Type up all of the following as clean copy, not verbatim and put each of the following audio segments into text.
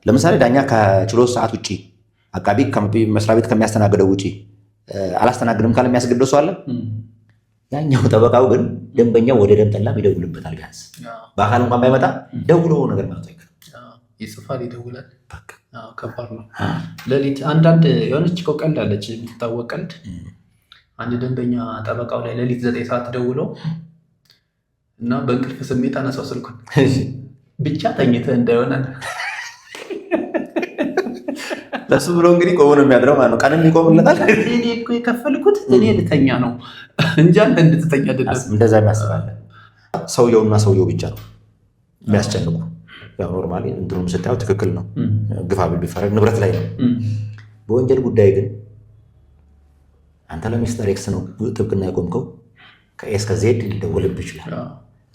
ለምሳሌ ዳኛ ከችሎት ሰዓት ውጪ አቃቢ መስሪያ ቤት ከሚያስተናግደው ውጪ አላስተናግድም ካለ የሚያስገድደው ሰው አለ። ያኛው ጠበቃው ግን ደንበኛው ወደ ደም ጠላም ይደውልበታል። ቢያንስ በአካል እንኳን ባይመጣ ደውሎ ነገር ማለት አይቀርም፣ ይጽፋል፣ ይደውላል። ከባድ ነው። ሌሊት አንዳንድ የሆነች እኮ ቀልድ አለች የምትታወቅ ቀልድ። አንድ ደንበኛ ጠበቃው ላይ ሌሊት 9 ሰዓት ደውሎ እና በእንቅልፍ ስሜት አነሳው ስልኩን ብቻ ተኝተህ እንዳይሆናል ለሱ ብሎ እንግዲህ ቆሞ ነው የሚያድረው ማለት ነው። ቀንም ይቆምለታል። እኔ እኮ የከፈልኩት እኔ ልተኛ ነው እንጂ አንተ እንድትተኛ አይደለም። እንደዛ የሚያስባለ ሰውየውና ሰውየው ብቻ ነው የሚያስጨንቁ። ያው ኖርማሊ እንትኑም ስታየው ትክክል ነው። ግፋ ቢፈረግ ንብረት ላይ ነው። በወንጀል ጉዳይ ግን አንተ ለሚስተር ኤክስ ነው ጥብቅና የቆምከው፣ ከኤስ ከዜድ ሊደወልብህ ይችላል።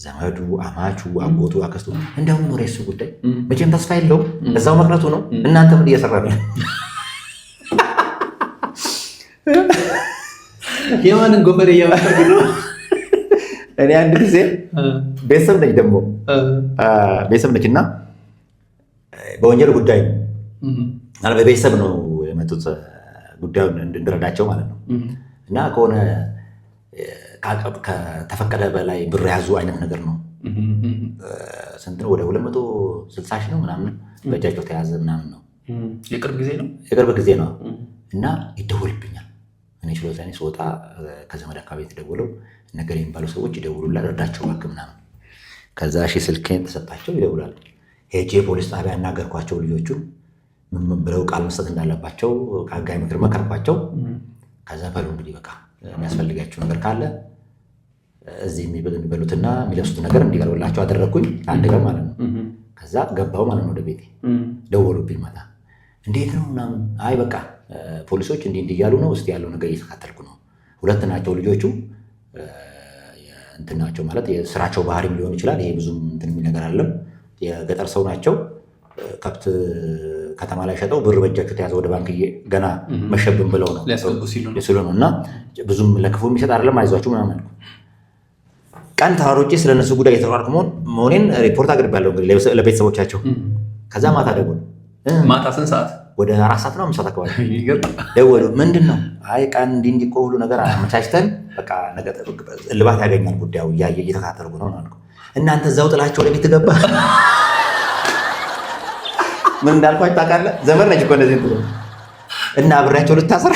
ዘመዱ፣ አማቹ፣ አጎቱ፣ አክስቱ እንደውም ኖር የሱ ጉዳይ መቼም ተስፋ የለውም፣ እዛው መቅረቱ ነው። እናንተ ምን እየሰራ ነው? የማንን ጎፈሬ እያመጣህ ነው? እኔ አንድ ጊዜ ቤተሰብ ነች ደግሞ ቤተሰብ ነች እና በወንጀል ጉዳይ በቤተሰብ ነው የመጡት ጉዳዩን እንድንረዳቸው ማለት ነው። እና ከሆነ ከተፈቀደ በላይ ብር ያዙ አይነት ነገር ነው። ስንት ነው? ወደ 260 ሺህ ነው ምናምን በእጃቸው ተያዘ ምናምን ነው። የቅርብ ጊዜ ነው እና ይደውልብኛል። እኔ ችሎት ላይ ስወጣ ከዘመድ አካባቢ የተደወለው ነገር የሚባሉ ሰዎች ይደውሉላል፣ እርዳቸው እባክህ ምናምን። ከዛ ስልኬን ተሰጣቸው፣ ይደውላል። ሄጄ ፖሊስ ጣቢያ ያናገርኳቸው ልጆቹን ምን ብለው ቃል መስጠት እንዳለባቸው ከአጋይ ምክር መከርኳቸው። ከዛ በሉ እንግዲህ በቃ የሚያስፈልጋቸው ነገር ካለ እዚህ የሚበሉትና የሚለብሱት ነገር እንዲቀርብላቸው አደረግኩኝ። አንድ ቀን ማለት ነው። ከዛ ገባው ማለት ነው ወደ ቤቴ። ደወሉብኝ ማታ። እንዴት ነው ምናምን። አይ በቃ ፖሊሶች እንዲህ እያሉ ነው፣ እስቲ ያለው ነገር እየተካተልኩ ነው። 2 ናቸው ልጆቹ። እንትን ናቸው ማለት የስራቸው ባህሪም ሊሆን ይችላል። ይሄ ብዙም እንትን የሚል ነገር አይደለም። የገጠር ሰው ናቸው። ከብት ከተማ ላይ ሸጠው ብር በእጃቸው ተያዘ ወደ ባንክ ገና መሸብን ብለው ነው ሲሉ ነው። እና ብዙም ለክፉ የሚሰጥ አይደለም። አይዟችሁ ምናምን አልኩ። ቀን ተራሮጬ ስለነሱ ጉዳይ የተሯርኩ መሆኔን ሪፖርት አቅርቤያለሁ ለቤተሰቦቻቸው። ከዛ ማታ ደወሉ። ማታ ስንት ሰዓት? ወደ 4 ሰዓት ነው 5 ሰዓት አካባቢ ደወሉ። ምንድን ነው? አይ ቀን እንዲህ እኮ ሁሉ ነገር አመቻችተን በቃ እልባት ያገኛል ጉዳዩ እየተካተልኩ ነው አልኩ። እናንተ እዛው ጥላቸው ለቤት ገባ። ምን እንዳልኳችሁ ታውቃለህ? ዘመድ ነች እኮ እንደዚህ እና አብሬያቸው ልታሰር